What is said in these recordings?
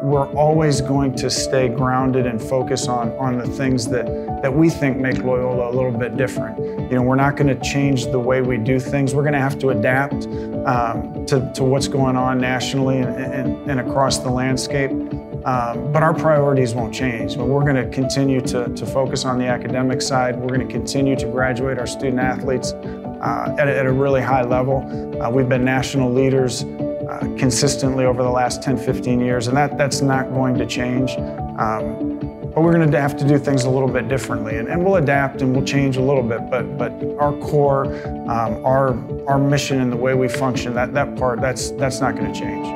we're always going to stay grounded and focus on the things that we think make Loyola a little bit different. We're not going to change the way we do things. We're going to have to adapt to what's going on nationally and across the landscape. But our priorities won't change. We're going to continue to focus on the academic side. We're going to continue to graduate our student athletes at a really high level. We've been national leaders consistently over the last 10, 15 years, and that's not going to change. But we're going to have to do things a little bit differently, and we'll adapt and we'll change a little bit. But our core, our mission and the way we function, that's not going to change.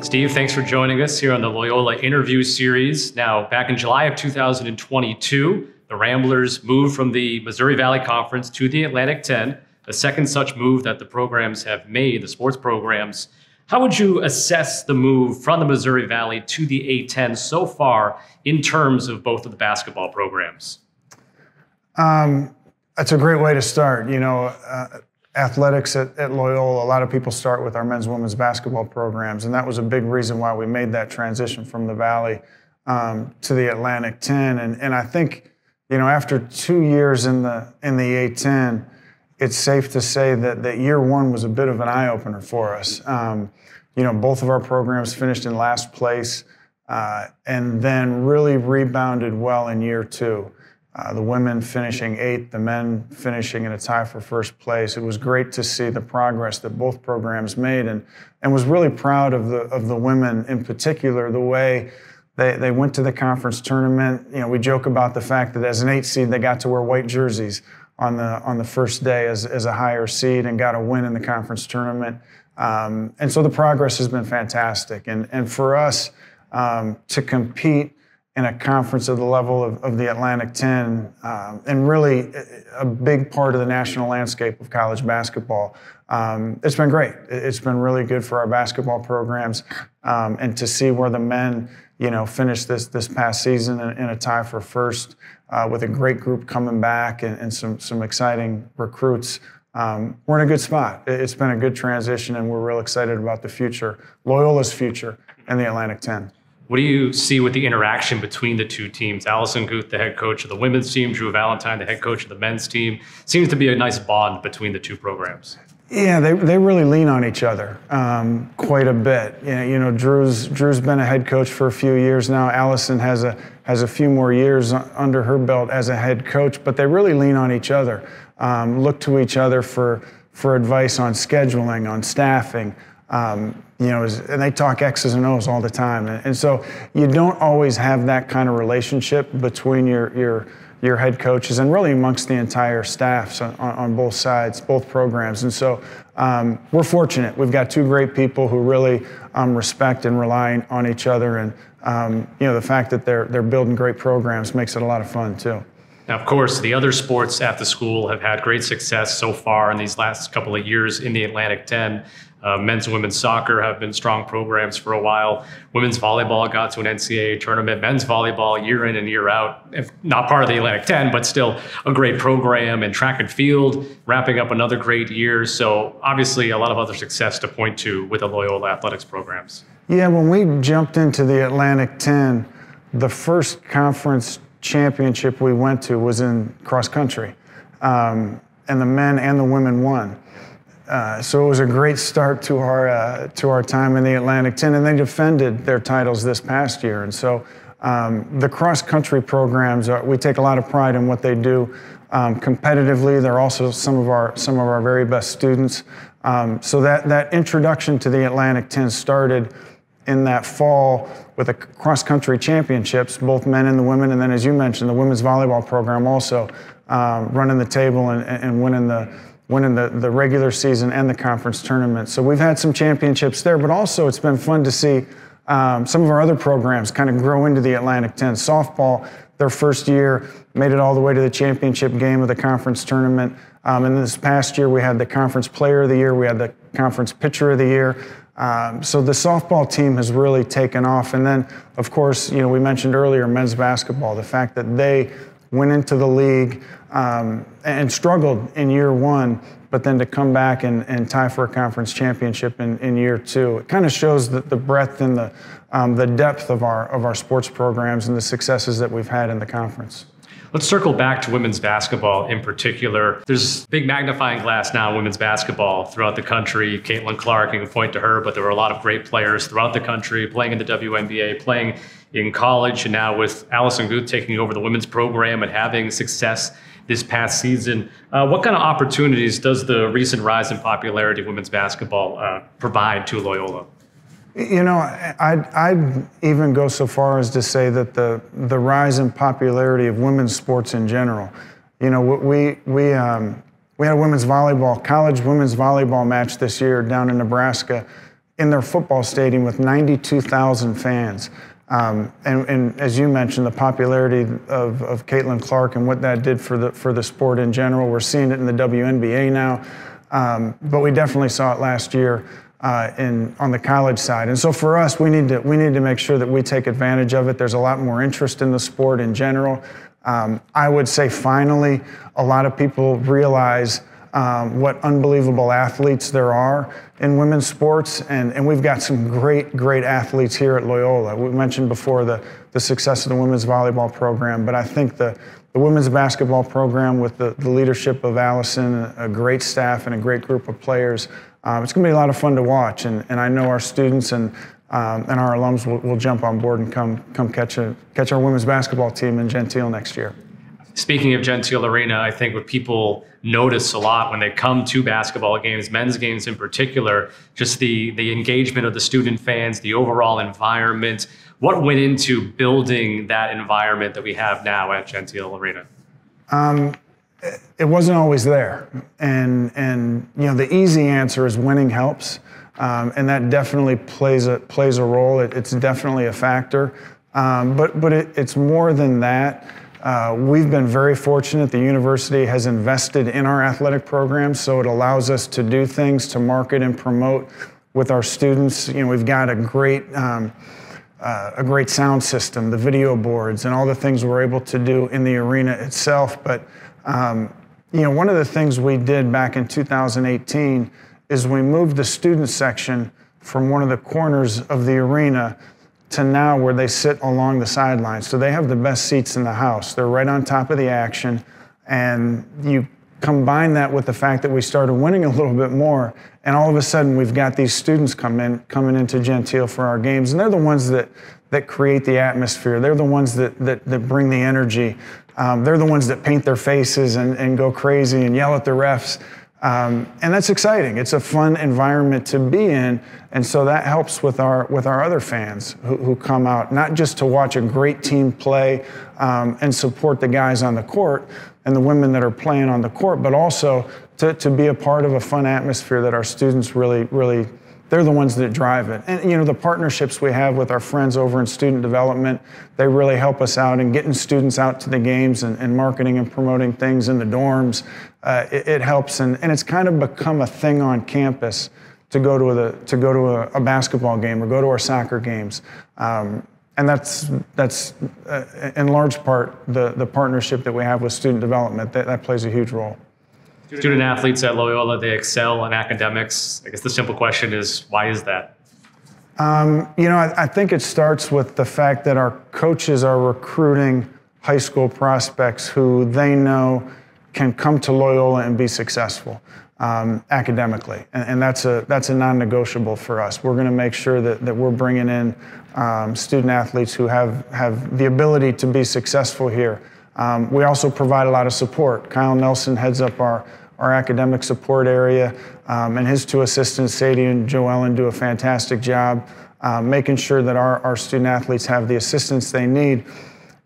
Steve, thanks for joining us here on the Loyola interview series. Now, back in July of 2022, the Ramblers moved from the Missouri Valley Conference to the Atlantic 10, a second such move that the programs have made, the sports programs. How would you assess the move from the Missouri Valley to the A10 so far in terms of both of the basketball programs? That's a great way to start. Athletics at Loyola, a lot of people start with our men's and women's basketball programs, and that was a big reason why we made that transition from the Valley to the Atlantic 10. And I think, after 2 years in the A10, it's safe to say that year one was a bit of an eye-opener for us. Both of our programs finished in last place and then really rebounded well in year two. The women finishing 8th, the men finishing in a tie for first place. It was great to see the progress that both programs made, and was really proud of the women in particular, the way they went to the conference tournament. We joke about the fact that as an 8 seed, they got to wear white jerseys on the first day as a higher seed and got a win in the conference tournament. And so the progress has been fantastic. And for us to compete in a conference of the level of the Atlantic 10, and really a big part of the national landscape of college basketball, it's been great. It's been really good for our basketball programs, and to see where the men, finished this past season in a tie for first, with a great group coming back and some exciting recruits. We're in a good spot. It's been a good transition, and we're real excited about the future, Loyola's future in the Atlantic 10. What do you see with the interaction between the two teams? Allison Guth, the head coach of the women's team, Drew Valentine, the head coach of the men's team. Seems to be a nice bond between the two programs. Yeah, they really lean on each other quite a bit. Drew's been a head coach for a few years now. Allison has a few more years under her belt as a head coach, but they really lean on each other. Look to each other for advice on scheduling, on staffing. And they talk X's and O's all the time. And so you don't always have that kind of relationship between your head coaches and really amongst the entire staffs on both sides, both programs. And so we're fortunate. We've got two great people who really respect and rely on each other. And, the fact that they're building great programs makes it a lot of fun, too. Now, of course, the other sports at the school have had great success so far in these last couple of years in the Atlantic 10. Men's and women's soccer have been strong programs for a while. Women's volleyball got to an NCAA tournament. Men's volleyball year in and year out, if not part of the Atlantic 10, but still a great program. And track and field wrapping up another great year. So obviously a lot of other success to point to with the Loyola Athletics programs. Yeah, when we jumped into the Atlantic 10, the first conference championship we went to was in cross country. And the men and the women won. So it was a great start to our time in the Atlantic 10, and they defended their titles this past year. And so the cross-country programs, we take a lot of pride in what they do competitively. They're also some of our very best students. So that introduction to the Atlantic 10 started in that fall with the cross-country championships, both men and the women, and then, as you mentioned, the women's volleyball program also running the table and winning the regular season and the conference tournament. So we've had some championships there, but also it's been fun to see some of our other programs kind of grow into the Atlantic 10. Softball, their first year, made it all the way to the championship game of the conference tournament. And this past year, we had the conference player of the year, we had the conference pitcher of the year. So the softball team has really taken off. And then, of course, we mentioned earlier men's basketball, the fact that they went into the league and struggled in year one, but then to come back and tie for a conference championship in year two. It kind of shows the breadth and the depth of our sports programs and the successes that we've had in the conference. Let's circle back to women's basketball in particular. There's a big magnifying glass now in women's basketball throughout the country. Caitlin Clark, you can point to her, but there were a lot of great players throughout the country playing in the WNBA, playing in college, and now with Allison Guth taking over the women's program and having success this past season. What kind of opportunities does the recent rise in popularity of women's basketball provide to Loyola? You know, I'd even go so far as to say that the rise in popularity of women's sports in general. You know, we had a women's volleyball, college women's volleyball match this year down in Nebraska in their football stadium with 92,000 fans. And as you mentioned, the popularity of Caitlin Clark and what that did for the sport in general. We're seeing it in the WNBA now, but we definitely saw it last year on the college side. And so for us, we need to make sure that we take advantage of it. There's a lot more interest in the sport in general. I would say finally, a lot of people realize what unbelievable athletes there are in women's sports, and we've got some great athletes here at Loyola. We mentioned before the success of the women's volleyball program, but I think the women's basketball program with the leadership of Allison, a great staff and a great group of players, it's going to be a lot of fun to watch, and I know our students and our alums will jump on board and come catch our women's basketball team in Gentile next year. Speaking of Gentile Arena, I think what people notice a lot when they come to basketball games, men's games in particular, just the engagement of the student fans, the overall environment. What went into building that environment that we have now at Gentile Arena? It wasn't always there, and you know, the easy answer is winning helps, and that definitely plays a role. It's definitely a factor, but it's more than that. We've been very fortunate. The university has invested in our athletic programs, so it allows us to do things to market and promote with our students. You know, we've got a great sound system, the video boards, and all the things we're able to do in the arena itself. But you know, one of the things we did back in 2018 is we moved the student section from one of the corners of the arena to now where they sit along the sidelines. So they have the best seats in the house. They're right on top of the action, and you combine that with the fact that we started winning a little bit more, and all of a sudden we've got these students coming into Gentile for our games, and they're the ones that create the atmosphere. They're the ones that bring the energy. They're the ones that paint their faces and go crazy and yell at the refs. And that's exciting. It's a fun environment to be in, and so that helps with our other fans who come out, not just to watch a great team play and support the guys on the court and the women that are playing on the court, but also to be a part of a fun atmosphere that our students really they're the ones that drive it. And you know, the partnerships we have with our friends over in student development, they really help us out in getting students out to the games and marketing and promoting things in the dorms. It helps, and it's kind of become a thing on campus to go to a basketball game or go to our soccer games. And that's in large part the partnership that we have with student development. That plays a huge role. Student athletes at Loyola, they excel in academics. I guess the simple question is, why is that? You know, I think it starts with the fact that our coaches are recruiting high school prospects who they know can come to Loyola and be successful academically, and that's a non-negotiable for us. We're going to make sure that we're bringing in student athletes who have the ability to be successful here. We also provide a lot of support. Kyle Nelson heads up our academic support area, and his two assistants, Sadie and Joellen, do a fantastic job making sure that our student athletes have the assistance they need.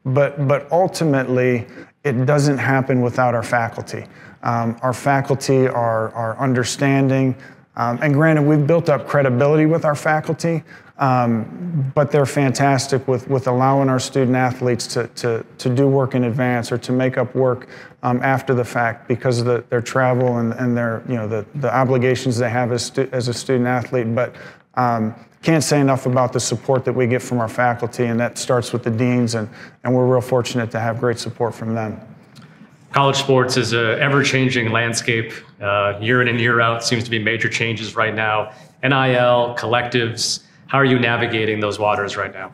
But ultimately, it doesn't happen without our faculty. Our faculty are understanding, and granted, we've built up credibility with our faculty, but they're fantastic with allowing our student athletes to do work in advance or to make up work after the fact because of their travel and their the obligations they have as a student athlete. But can't say enough about the support that we get from our faculty, and that starts with the deans, and we're real fortunate to have great support from them. College sports is an ever-changing landscape. Year in and year out seems to be major changes right now. NIL, collectives, how are you navigating those waters right now?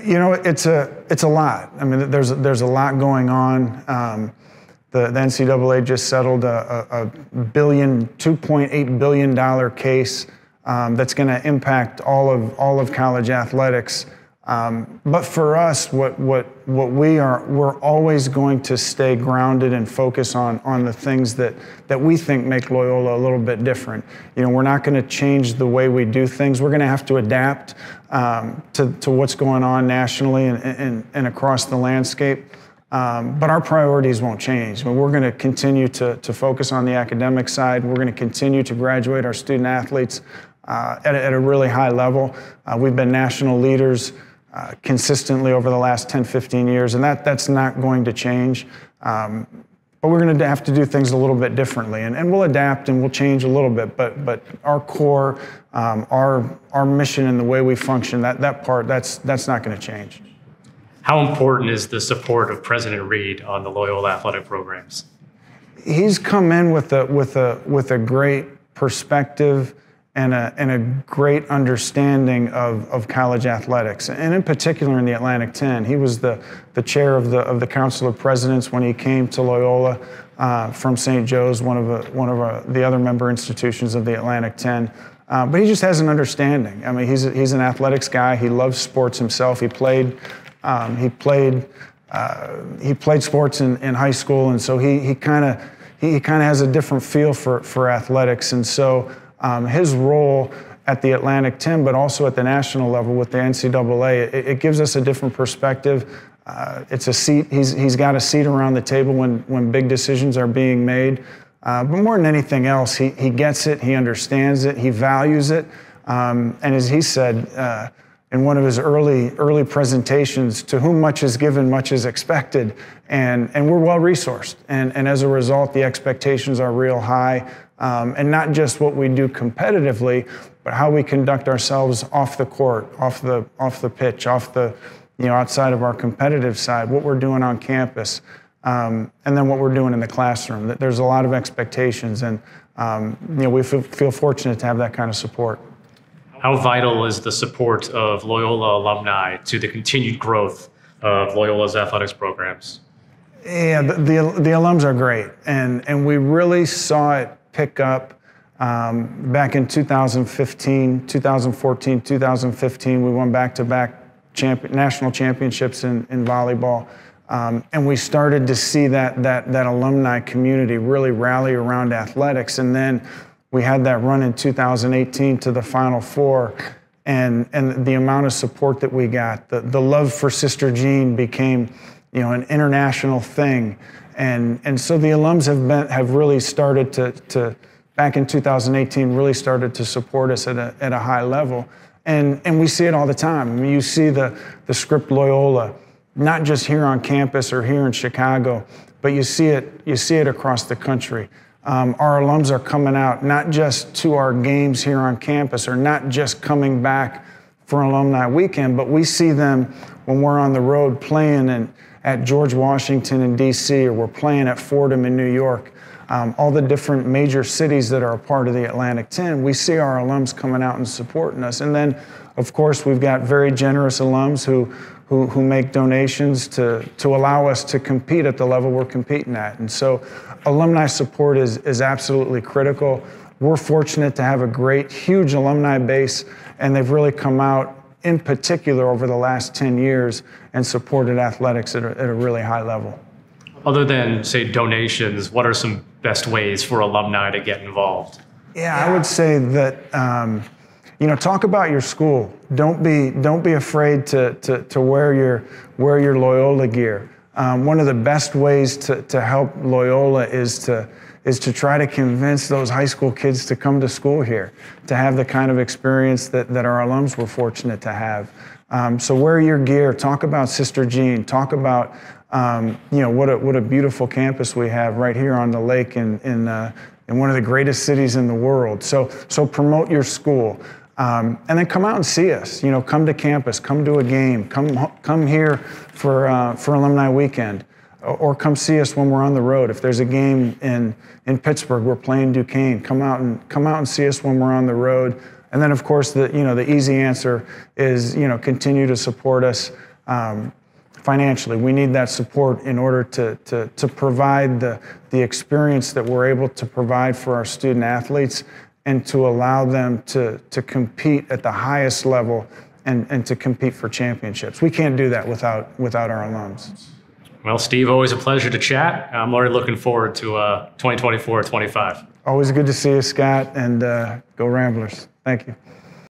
You know, it's a lot. I mean, there's a lot going on. The NCAA just settled a $2.8 billion case that's going to impact all of college athletics. But for us, we're always going to stay grounded and focus on the things that we think make Loyola a little bit different. You know, we're not going to change the way we do things. We're going to have to adapt to what's going on nationally and across the landscape. But our priorities won't change. We're going to continue to focus on the academic side. We're going to continue to graduate our student athletes at a really high level. We've been national leaders consistently over the last 10, 15 years, and that's not going to change. But we're going to have to do things a little bit differently, and we'll adapt and we'll change a little bit. But our core, our mission and the way we function, that part, that's not going to change. How important is the support of President Reed on the Loyola athletic programs? He's come in with a great perspective and a great understanding of college athletics, and in particular in the Atlantic 10. He was the chair of the Council of Presidents when he came to Loyola from St. Joe's, one of the other member institutions of the Atlantic 10. But he just has an understanding. I mean, he's an athletics guy. He loves sports himself. He played sports in high school, and so he kind of has a different feel for athletics. And so his role at the Atlantic 10, but also at the national level with the NCAA, it gives us a different perspective. It's a seat. He's got a seat around the table when big decisions are being made. But more than anything else, he gets it. He understands it. He values it. And as he said in one of his early presentations, to whom much is given, much is expected, and we're well resourced, and as a result, the expectations are real high, and not just what we do competitively, but how we conduct ourselves off the court, off the pitch, outside of our competitive side, what we're doing on campus, and then what we're doing in the classroom. There's a lot of expectations, and we feel fortunate to have that kind of support. How vital is the support of Loyola alumni to the continued growth of Loyola's athletics programs? Yeah, the alums are great, and we really saw it pick up back in 2015, 2014, 2015. We won back-to-back national championships in volleyball, and we started to see that alumni community really rally around athletics, and then we had that run in 2018 to the Final Four, and the amount of support that we got, the love for Sister Jean became, an international thing, and so the alums have really started to back in 2018 really started to support us at a high level, and we see it all the time. I mean, you see the script Loyola, not just here on campus or here in Chicago, but you see it across the country. Our alums are coming out not just to our games here on campus or not just coming back for Alumni Weekend, but we see them when we're on the road playing at George Washington in D.C. or we're playing at Fordham in New York. All the different major cities that are a part of the Atlantic 10, we see our alums coming out and supporting us. And then, of course, we've got very generous alums who make donations to allow us to compete at the level we're competing at. And so alumni support is absolutely critical. We're fortunate to have a great, huge alumni base, and they've really come out, in particular, over the last 10 years and supported athletics at a really high level. Other than, say, donations, what are some best ways for alumni to get involved? Yeah, I would say that, talk about your school. Don't be afraid to wear your Loyola gear. One of the best ways to help Loyola is to try to convince those high school kids to come to school here, to have the kind of experience that our alums were fortunate to have. So wear your gear. Talk about Sister Jean. Talk about what a beautiful campus we have right here on the lake in one of the greatest cities in the world. So promote your school. And then come out and see us. Come to campus, come to a game, come here for Alumni Weekend, or come see us when we're on the road. If there's a game in Pittsburgh, we're playing Duquesne. Come out and see us when we're on the road. And then, of course, the easy answer is continue to support us financially. We need that support in order to provide the experience that we're able to provide for our student athletes, and to allow them to compete at the highest level and to compete for championships. We can't do that without our alums. Well, Steve, always a pleasure to chat. I'm already looking forward to 2024-25. Always good to see you, Scott, and go Ramblers. Thank you.